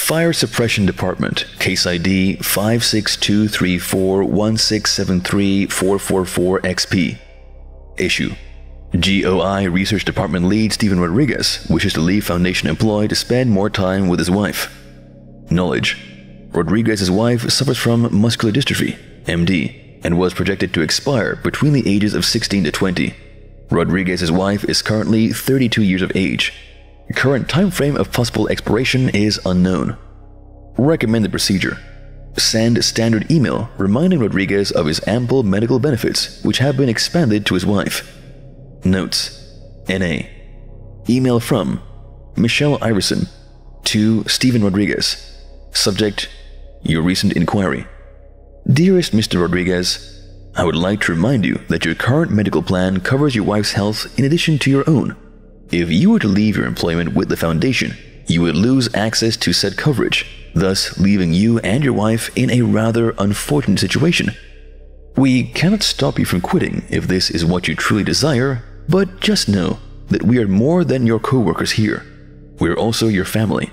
Fire Suppression Department, Case ID 5623416734444XP. Issue: GOI Research Department lead Steven Rodriguez wishes to leave Foundation employee to spend more time with his wife. Knowledge: Rodriguez's wife suffers from muscular dystrophy, MD, and was projected to expire between the ages of 16 to 20. Rodriguez's wife is currently 32 years of age. The current time frame of possible expiration is unknown. Recommended procedure: send standard email reminding Rodriguez of his ample medical benefits, which have been expanded to his wife. Notes: NA. Email from Michelle Iverson to Steven Rodriguez. Subject: your recent inquiry. Dearest Mr. Rodriguez, I would like to remind you that your current medical plan covers your wife's health in addition to your own. If you were to leave your employment with the Foundation, you would lose access to said coverage, thus leaving you and your wife in a rather unfortunate situation. We cannot stop you from quitting if this is what you truly desire, but just know that we are more than your co-workers here. We are also your family,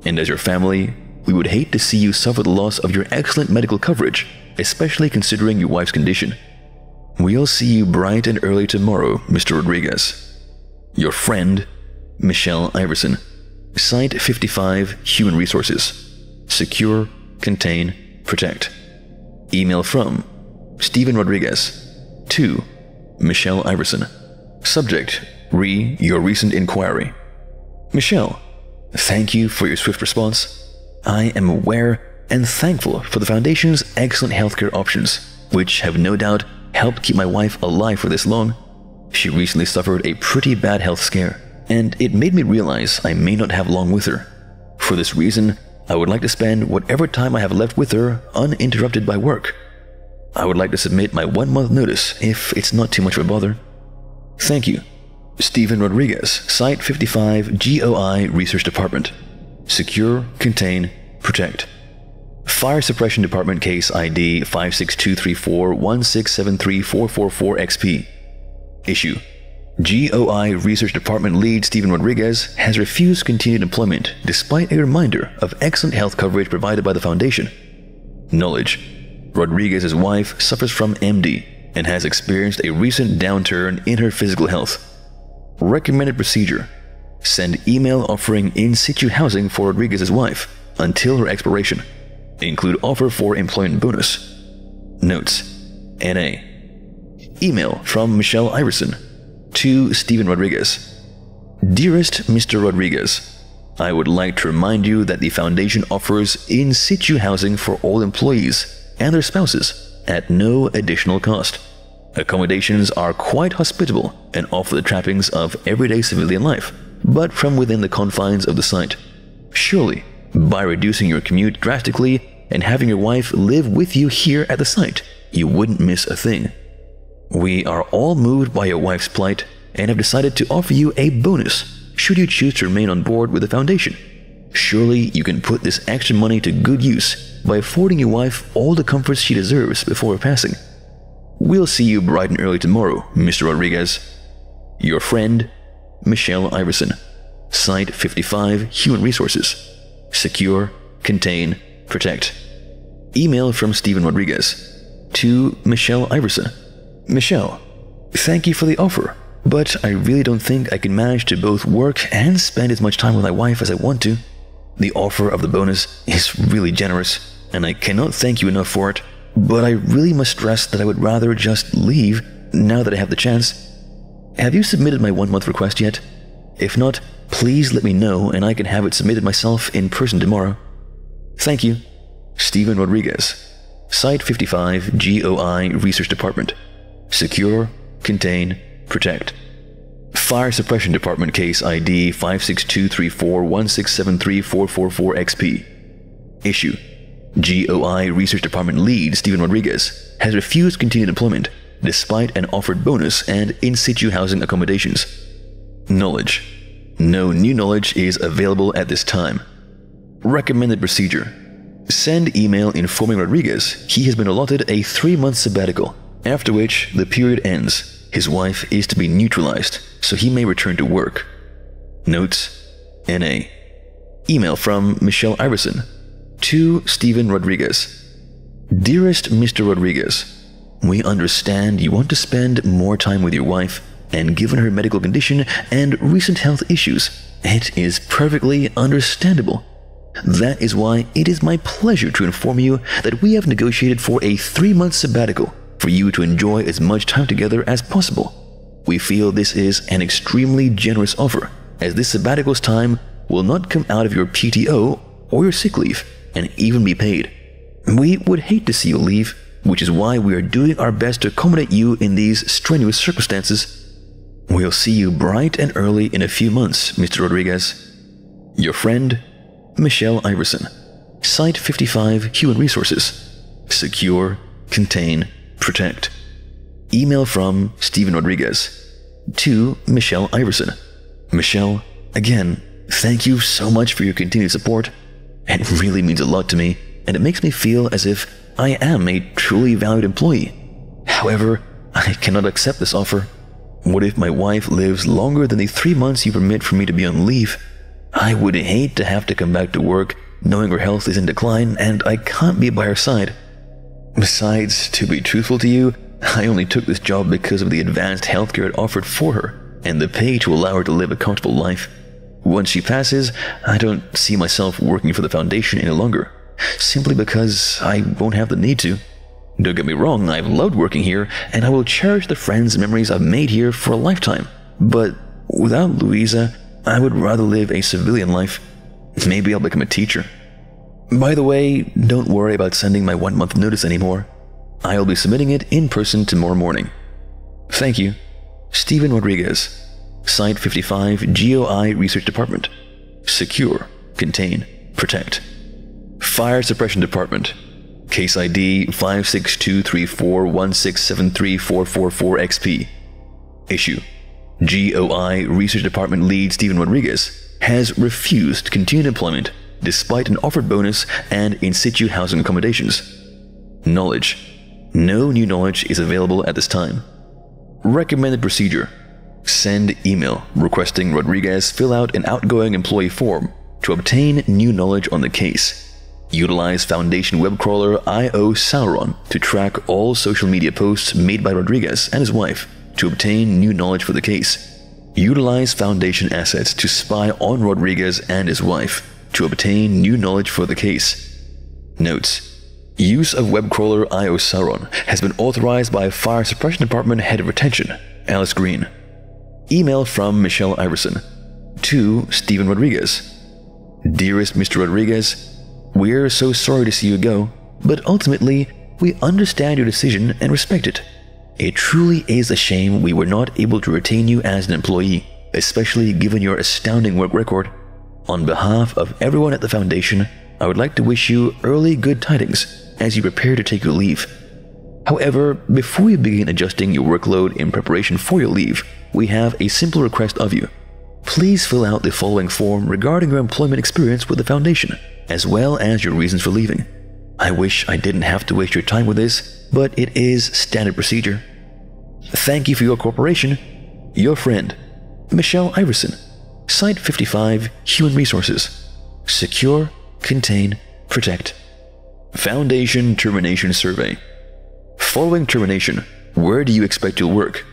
and as your family, we would hate to see you suffer the loss of your excellent medical coverage, especially considering your wife's condition. We'll see you bright and early tomorrow, Mr. Rodriguez. Your friend, Michelle Iverson. Site 55, Human Resources. Secure, contain, protect. Email from Steven Rodriguez to Michelle Iverson. Subject: your recent inquiry. Michelle, thank you for your swift response. I am aware and thankful for the Foundation's excellent healthcare options, which have no doubt helped keep my wife alive for this long. She recently suffered a pretty bad health scare, and it made me realize I may not have long with her. For this reason, I would like to spend whatever time I have left with her uninterrupted by work. I would like to submit my 1-month notice if it's not too much of a bother. Thank you. Steven Rodriguez, Site 55, GOI Research Department. Secure, contain, protect. Fire Suppression Department Case ID 5623416734444XP. Issue: GOI Research Department lead Steven Rodriguez has refused continued employment despite a reminder of excellent health coverage provided by the Foundation. Knowledge: Rodriguez's wife suffers from MD and has experienced a recent downturn in her physical health. Recommended procedure: send email offering in situ housing for Rodriguez's wife until her expiration. Include offer for employment bonus. Notes: NA. Email from Michelle Iverson to Steven Rodriguez. Dearest Mr. Rodriguez, I would like to remind you that the Foundation offers in situ housing for all employees and their spouses at no additional cost. Accommodations are quite hospitable and offer the trappings of everyday civilian life, but from within the confines of the site. Surely, by reducing your commute drastically and having your wife live with you here at the site, you wouldn't miss a thing. We are all moved by your wife's plight and have decided to offer you a bonus should you choose to remain on board with the Foundation. Surely you can put this extra money to good use by affording your wife all the comforts she deserves before her passing. We'll see you bright and early tomorrow, Mr. Rodriguez. Your friend, Michelle Iverson. Site 55, Human Resources. Secure, contain, protect. Email from Steven Rodriguez to Michelle Iverson. Michelle, thank you for the offer, but I really don't think I can manage to both work and spend as much time with my wife as I want to. The offer of the bonus is really generous, and I cannot thank you enough for it, but I really must stress that I would rather just leave now that I have the chance. Have you submitted my 1-month request yet? If not, please let me know and I can have it submitted myself in person tomorrow. Thank you. Steven Rodriguez. Site 55, GOI Research Department. Secure, contain, protect. Fire Suppression Department Case ID 5623416734444XP. Issue: GOI Research Department lead Steven Rodriguez has refused continued employment despite an offered bonus and in situ housing accommodations. Knowledge: no new knowledge is available at this time. Recommended procedure: send email informing Rodriguez he has been allotted a 3-month sabbatical, after which the period ends. His wife is to be neutralized, so he may return to work. Notes: NA. Email from Michelle Iverson to Steven Rodriguez. Dearest Mr. Rodriguez, we understand you want to spend more time with your wife, and given her medical condition and recent health issues, it is perfectly understandable. That is why it is my pleasure to inform you that we have negotiated for a 3-month sabbatical for you to enjoy as much time together as possible. We feel this is an extremely generous offer, as this sabbatical's time will not come out of your PTO or your sick leave and even be paid. We would hate to see you leave, which is why we are doing our best to accommodate you in these strenuous circumstances. We'll see you bright and early in a few months, Mr. Rodriguez. Your friend, Michelle Iverson. Site 55 Human Resources. Secure, contain, protect. Email from Steven Rodriguez to Michelle Iverson. Michelle, again, thank you so much for your continued support. It really means a lot to me, and it makes me feel as if I am a truly valued employee. However, I cannot accept this offer. What if my wife lives longer than the 3 months you permit for me to be on leave? I would hate to have to come back to work knowing her health is in decline and I can't be by her side. Besides, to be truthful to you, I only took this job because of the advanced healthcare it offered for her and the pay to allow her to live a comfortable life. Once she passes, I don't see myself working for the foundation any longer, simply because I won't have the need to. Don't get me wrong, I've loved working here, and I will cherish the friends and memories I've made here for a lifetime. But without Louisa, I would rather live a civilian life. Maybe I'll become a teacher. By the way, don't worry about sending my 1-month notice anymore. I'll be submitting it in person tomorrow morning. Thank you. Steven Rodriguez. Site 55 GOI Research Department. Secure, contain, protect. Fire Suppression Department. Case ID 5623416734444XP. Issue: GOI Research Department lead Steven Rodriguez has refused continued employment despite an offered bonus and in situ housing accommodations. Knowledge: no new knowledge is available at this time. Recommended procedure: send email requesting Rodriguez fill out an outgoing employee form to obtain new knowledge on the case. Utilize Foundation web crawler IO Sauron to track all social media posts made by Rodriguez and his wife to obtain new knowledge for the case. Utilize Foundation assets to spy on Rodriguez and his wife to obtain new knowledge for the case. Notes: use of web crawler IO Sauron has been authorized by Fire Suppression Department Head of Retention, Alice Green. Email from Michelle Iverson to Steven Rodriguez. Dearest Mr. Rodriguez, we're so sorry to see you go, but ultimately, we understand your decision and respect it. It truly is a shame we were not able to retain you as an employee, especially given your astounding work record. On behalf of everyone at the Foundation, I would like to wish you early good tidings as you prepare to take your leave. However, before you begin adjusting your workload in preparation for your leave, we have a simple request of you. Please fill out the following form regarding your employment experience with the Foundation, as well as your reasons for leaving. I wish I didn't have to waste your time with this, but it is standard procedure. Thank you for your cooperation. Your friend, Michelle Iverson. Site 55 Human Resources. Secure, contain, protect. Foundation Termination Survey. Following termination, where do you expect you'll work?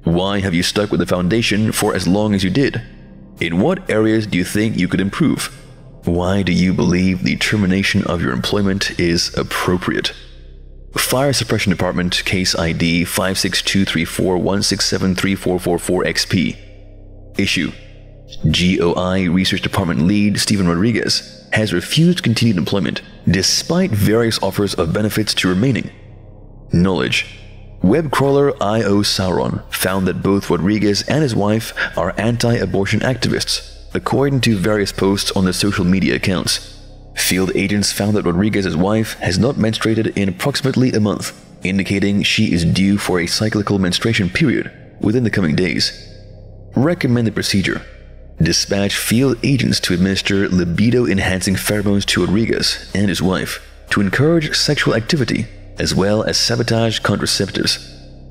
Why have you stuck with the Foundation for as long as you did? In what areas do you think you could improve? Why do you believe the termination of your employment is appropriate? Fire Suppression Department Case ID 5623416734444XP. Issue: GOI Research Department lead Steven Rodriguez has refused continued employment despite various offers of benefits to remaining. Knowledge: web crawler IO Sauron found that both Rodriguez and his wife are anti-abortion activists, according to various posts on their social media accounts. Field agents found that Rodriguez's wife has not menstruated in approximately a month, indicating she is due for a cyclical menstruation period within the coming days. Recommended procedure: dispatch field agents to administer libido-enhancing pheromones to Rodriguez and his wife to encourage sexual activity, as well as sabotage contraceptives.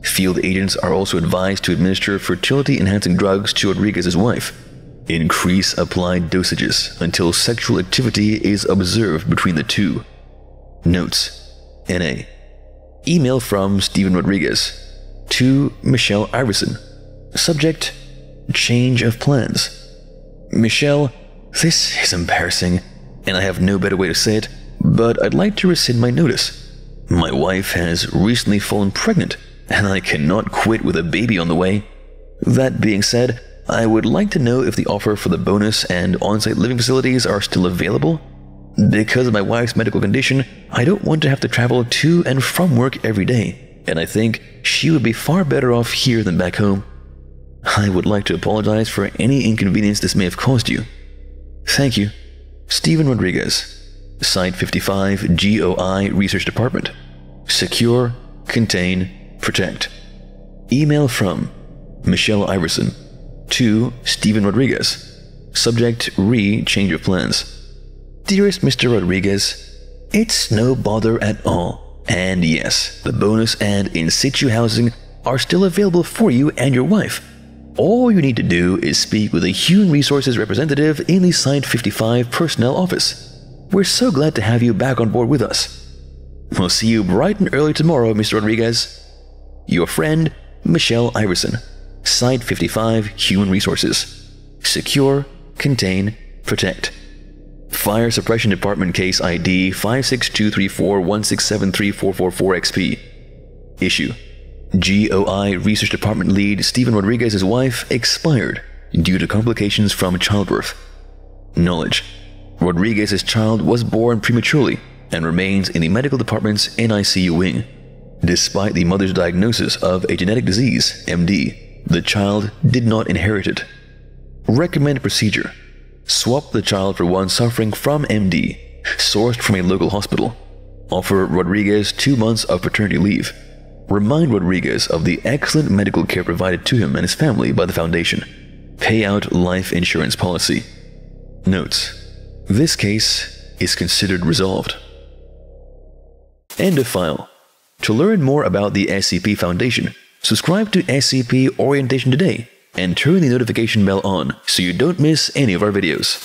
Field agents are also advised to administer fertility-enhancing drugs to Rodriguez's wife. Increase applied dosages until sexual activity is observed between the two. Notes: NA. Email from Steven Rodriguez to Michelle Iverson. Subject: change of plans. Michelle, this is embarrassing, and I have no better way to say it, but I'd like to rescind my notice. My wife has recently fallen pregnant, and I cannot quit with a baby on the way. That being said, I would like to know if the offer for the bonus and on-site living facilities are still available. Because of my wife's medical condition, I don't want to have to travel to and from work every day, and I think she would be far better off here than back home. I would like to apologize for any inconvenience this may have caused you. Thank you. Steven Rodriguez. Site 55, GOI Research Department. Secure, contain, protect. Email from Michelle Iverson to Steven Rodriguez. Subject: change of plans. Dearest Mr. Rodriguez, it's no bother at all. And yes, the bonus and in-situ housing are still available for you and your wife. All you need to do is speak with a human resources representative in the Site 55 personnel office. We're so glad to have you back on board with us. We'll see you bright and early tomorrow, Mr. Rodriguez. Your friend, Michelle Iverson. Site 55 Human Resources. Secure, contain, protect. Fire Suppression Department Case ID 5623416734444XP. Issue: GOI Research Department Lead Steven Rodriguez's wife expired due to complications from childbirth. Knowledge: Rodriguez's child was born prematurely and remains in the medical department's NICU wing. Despite the mother's diagnosis of a genetic disease, MD, the child did not inherit it. Recommended procedure: swap the child for one suffering from MD, sourced from a local hospital. Offer Rodriguez 2 months of paternity leave. Remind Rodriguez of the excellent medical care provided to him and his family by the Foundation. Pay out life insurance policy. Notes: this case is considered resolved. End of file. To learn more about the SCP Foundation, subscribe to SCP Orientation today and turn the notification bell on so you don't miss any of our videos.